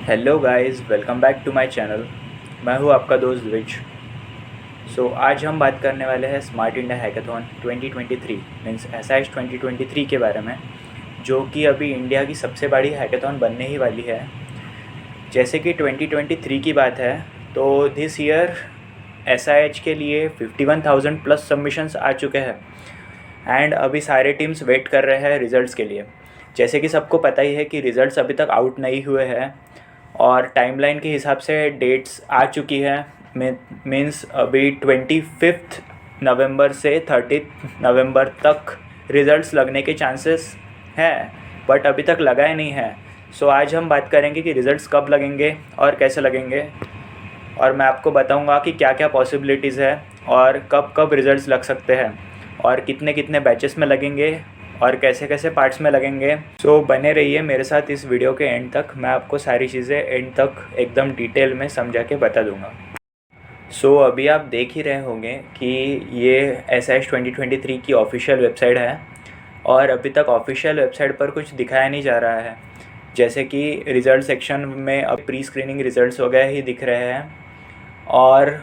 Hello guys, welcome back to my channel. मैं हूं आपका दोस्त द्विज। आज हम बात करने वाले हैं स्मार्ट इंडिया हैकाथॉन 2023 मीन्स एसआईएच 2023 के बारे में, जो कि अभी इंडिया की सबसे बड़ी हैकाथॉन बनने ही वाली है। जैसे कि 2023 की बात है तो दिस ईयर एसआईएच के लिए 51,000 प्लस सबमिशंस आ चुके हैं एंड अभी सारे टीम्स वेट कर रहे हैं रिज़ल्ट्स के लिए। जैसे कि सबको पता ही है कि रिज़ल्ट्स अभी तक आउट नहीं हुए हैं और टाइमलाइन के हिसाब से डेट्स आ चुकी है। मीन्स अभी 25 नवंबर से 30 नवंबर तक रिज़ल्ट्स लगने के चांसेस हैं, बट अभी तक लगा ही नहीं है। आज हम बात करेंगे कि रिज़ल्ट्स कब लगेंगे और कैसे लगेंगे, और मैं आपको बताऊंगा कि क्या क्या पॉसिबिलिटीज़ है और कब कब रिज़ल्ट्स लग सकते हैं और कितने कितने बैचेस में लगेंगे और कैसे कैसे पार्ट्स में लगेंगे। बने रहिए मेरे साथ इस वीडियो के एंड तक। मैं आपको सारी चीज़ें एंड तक एकदम डिटेल में समझा के बता दूंगा। अभी आप देख ही रहे होंगे कि ये एसआईएच 2023 की ऑफिशियल वेबसाइट है और अभी तक ऑफिशियल वेबसाइट पर कुछ दिखाया नहीं जा रहा है। जैसे कि रिज़ल्ट सेक्शन में अब प्री स्क्रीनिंग रिज़ल्ट्स वगैरह ही दिख रहे हैं और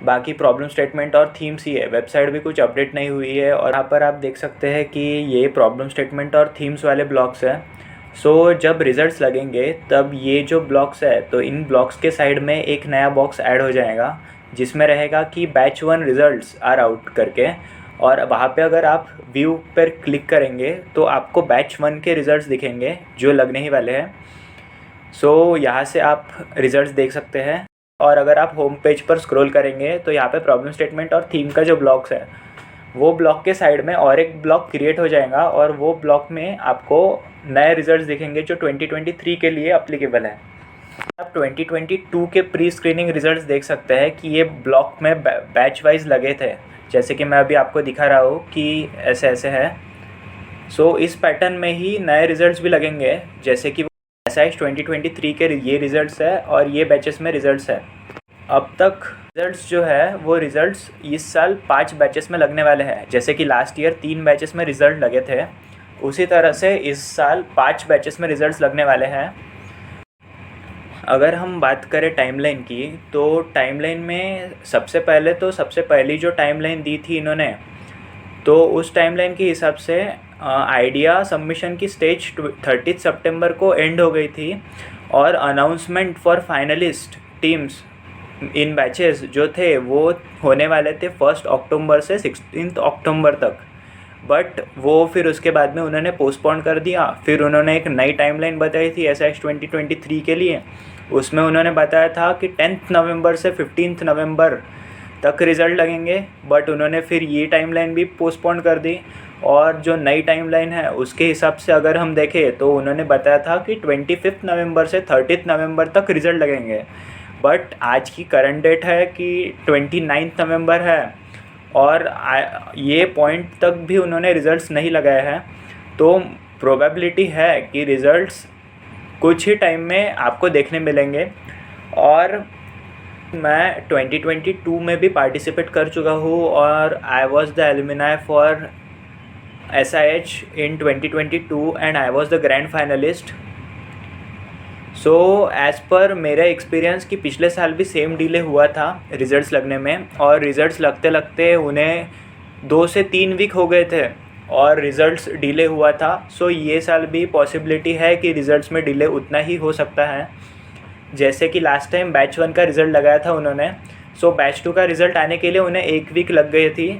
बाकी प्रॉब्लम स्टेटमेंट और थीम्स ही है। वेबसाइट भी कुछ अपडेट नहीं हुई है और यहाँ पर आप देख सकते हैं कि ये प्रॉब्लम स्टेटमेंट और थीम्स वाले ब्लॉक्स हैं। जब रिज़ल्ट्स लगेंगे तब ये जो ब्लॉक्स है तो इन ब्लॉक्स के साइड में एक नया बॉक्स ऐड हो जाएगा जिसमें रहेगा कि बैच 1 रिज़ल्ट्स आर आउट करके, और वहाँ पे अगर आप व्यू पर क्लिक करेंगे तो आपको बैच 1 के रिज़ल्ट्स दिखेंगे जो लगने ही वाले हैं। यहाँ से आप रिज़ल्ट्स देख सकते हैं और अगर आप होम पेज पर स्क्रॉल करेंगे तो यहाँ पे प्रॉब्लम स्टेटमेंट और थीम का जो ब्लॉक्स है वो ब्लॉक के साइड में और एक ब्लॉक क्रिएट हो जाएगा और वो ब्लॉक में आपको नए रिजल्ट्स दिखेंगे जो 2023 के लिए अप्लीकेबल है। आप 2022 के प्री स्क्रीनिंग रिजल्ट्स देख सकते हैं कि ये ब्लॉक में बैच वाइज लगे थे, जैसे कि मैं अभी आपको दिखा रहा हूँ कि ऐसे ऐसे है। इस पैटर्न में ही नए रिजल्ट्स भी लगेंगे, जैसे कि एसआईएच 2023 के ये रिज़ल्ट्स है और ये बैचेस में रिज़ल्ट्स है। अब तक रिज़ल्ट्स जो है वो रिज़ल्ट्स इस साल 5 बैचेस में लगने वाले हैं। जैसे कि लास्ट ईयर 3 बैचेस में रिज़ल्ट लगे थे, उसी तरह से इस साल 5 बैचेस में रिज़ल्ट्स लगने वाले हैं। अगर हम बात करें टाइमलाइन की तो टाइमलाइन में सबसे पहली जो टाइमलाइन दी थी इन्होंने, तो उस टाइमलाइन के हिसाब से आइडिया सबमिशन की स्टेज 30 सितंबर को एंड हो गई थी और announcement for finalist teams in batches जो थे वो होने वाले थे 1 अक्टूबर से 16 अक्टूबर तक। बट वो फिर उसके बाद में उन्होंने पोस्टपोन कर दिया। फिर उन्होंने एक नई टाइमलाइन बताई थी एसआईएच 2023 के लिए। उसमें उन्होंने बताया था कि 10 नवंबर से 15 नवंबर तक रिज़ल्ट लगेंगे, बट उन्होंने फिर ये टाइमलाइन भी पोस्टपोन कर दी। और जो नई टाइमलाइन है उसके हिसाब से अगर हम देखें तो उन्होंने बताया था कि 25 नवंबर से 30 नवंबर तक रिज़ल्ट लगेंगे, बट आज की करंट डेट है कि 29 नवंबर है और ये पॉइंट तक भी उन्होंने रिज़ल्ट्स नहीं लगाए हैं। तो प्रोबेबिलिटी है कि रिज़ल्ट्स कुछ ही टाइम में आपको देखने मिलेंगे। और मैं 2022 में भी पार्टिसिपेट कर चुका हूँ और I was the alumni for SIH in 2022 and I was the grand finalist. As per मेरा एक्सपीरियंस कि पिछले साल भी सेम डिले हुआ था रिज़ल्ट्स लगने में, और रिज़ल्ट्स लगते लगते उन्हें 2 से 3 वीक हो गए थे और रिज़ल्ट्स डिले हुआ था। ये साल भी पॉसिबिलिटी है कि रिज़ल्ट्स में डिले उतना ही हो सकता है। जैसे कि लास्ट टाइम बैच 1 का रिज़ल्ट लगाया था उन्होंने, बैच 2 का रिज़ल्ट आने के लिए उन्हें 1 वीक लग गई थी।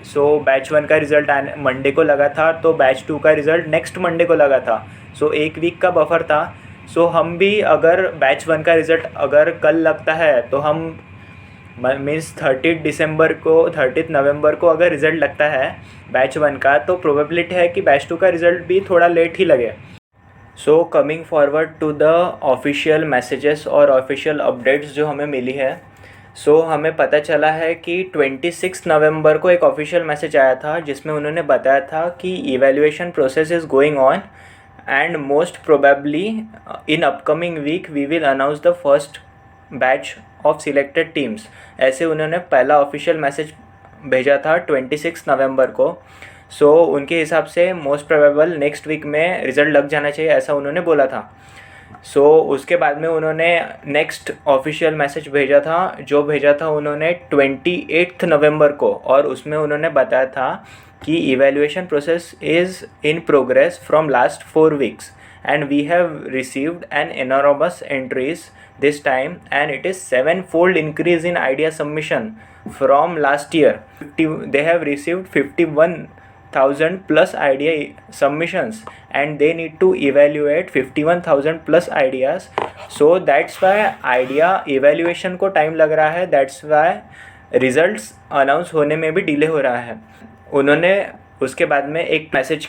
बैच 1 का रिज़ल्ट मंडे को लगा था तो बैच 2 का रिज़ल्ट नेक्स्ट मंडे को लगा था। 1 वीक का बफर था। हम भी अगर बैच 1 का रिज़ल्ट अगर कल लगता है तो हम मीन्स 30 नवंबर को अगर रिज़ल्ट लगता है बैच 1 का, तो प्रोबेबिलिटी है कि बैच 2 का रिज़ल्ट भी थोड़ा लेट ही लगे। Coming forward to the official messages और ऑफिशियल अपडेट्स जो हमें मिली है, हमें पता चला है कि 26 नवंबर को एक ऑफिशियल मैसेज आया था जिसमें उन्होंने बताया था कि evaluation process is going on and most probably in upcoming week we will announce the first batch of selected teams. ऐसे उन्होंने पहला ऑफिशियल मैसेज भेजा था 26 नवंबर को। उनके हिसाब से मोस्ट प्रोबेबल नेक्स्ट वीक में रिज़ल्ट लग जाना चाहिए, ऐसा उन्होंने बोला था। सो उसके बाद में उन्होंने नेक्स्ट ऑफिशियल मैसेज भेजा था, जो भेजा था उन्होंने 28 नवंबर को, और उसमें उन्होंने बताया था कि evaluation process is in progress from last 4 weeks and we have received an enormous entries this time and it is 7-fold increase in idea submission from last year. They have received 51,000 plus idea submissions and they need to evaluate 51,000 plus ideas. So that's why idea evaluation को time लग रहा है, that's why results announce होने में भी delay हो रहा है। उन्होंने उसके बाद में एक मैसेज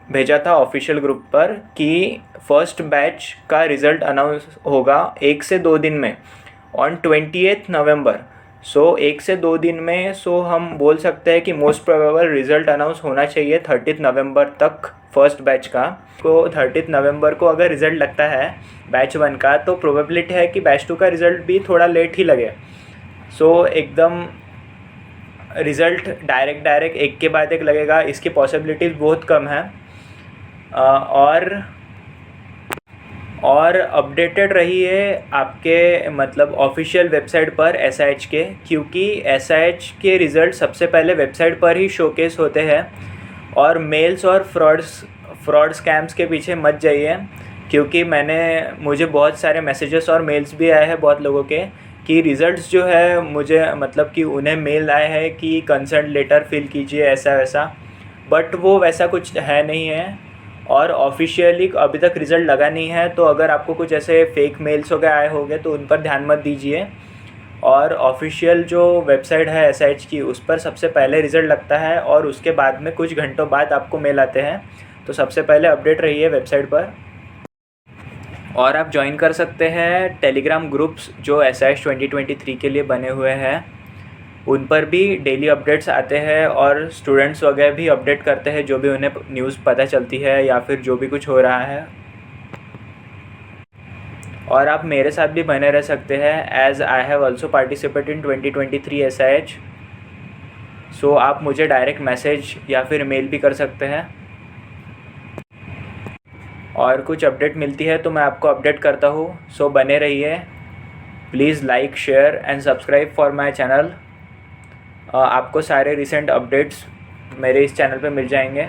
भेजा था ऑफिशियल ग्रुप पर कि फर्स्ट बैच का रिज़ल्ट अनाउंस होगा 1 से 2 दिन में ऑन 28 नवंबर। सो 1 से 2 दिन में, सो हम बोल सकते हैं कि मोस्ट प्रोबेबल रिज़ल्ट अनाउंस होना चाहिए 30 नवंबर तक फर्स्ट बैच का। तो 30 नवंबर को अगर रिज़ल्ट लगता है बैच 1 का, तो प्रोबेबिलिटी है कि बैच 2 का रिज़ल्ट भी थोड़ा लेट ही लगे। सो एकदम रिज़ल्ट डायरेक्ट एक के बाद एक लगेगा, इसकी पॉसिबिलिटीज़ बहुत कम है। और अपडेटेड रहिए आपके मतलब ऑफिशियल वेबसाइट पर SIH के, क्योंकि SIH के रिज़ल्ट सबसे पहले वेबसाइट पर ही शोकेस होते हैं। और मेल्स और फ्रॉड स्कैम्स के पीछे मत जाइए, क्योंकि मुझे बहुत सारे मैसेजेस और मेल्स भी आए हैं बहुत लोगों के कि रिज़ल्ट्स जो है मुझे मतलब कि उन्हें मेल आए हैं कि कंसर्न लेटर फिल कीजिए ऐसा वैसा, बट वो वैसा कुछ है नहीं है और ऑफिशियली अभी तक रिज़ल्ट लगा नहीं है। तो अगर आपको कुछ ऐसे फेक मेल्स वगैरह आए होंगे तो उन पर ध्यान मत दीजिए। और ऑफिशियल जो वेबसाइट है SIH की, उस पर सबसे पहले रिज़ल्ट लगता है और उसके बाद में कुछ घंटों बाद आपको मेल आते हैं। तो सबसे पहले अपडेट रहिए वेबसाइट पर। और आप ज्वाइन कर सकते हैं टेलीग्राम ग्रुप्स जो SIH 2023 के लिए बने हुए हैं, उन पर भी डेली अपडेट्स आते हैं और स्टूडेंट्स वगैरह भी अपडेट करते हैं जो भी उन्हें न्यूज़ पता चलती है या फिर जो भी कुछ हो रहा है। और आप मेरे साथ भी बने रह सकते हैं as I have also participate in 2023 SIH। So आप मुझे डायरेक्ट मैसेज या फिर मेल भी कर सकते हैं और कुछ अपडेट मिलती है तो मैं आपको अपडेट करता हूँ। सो बने रहिए, please like share and subscribe for my channel. आपको सारे रिसेंट अपडेट्स मेरे इस चैनल पे मिल जाएंगे।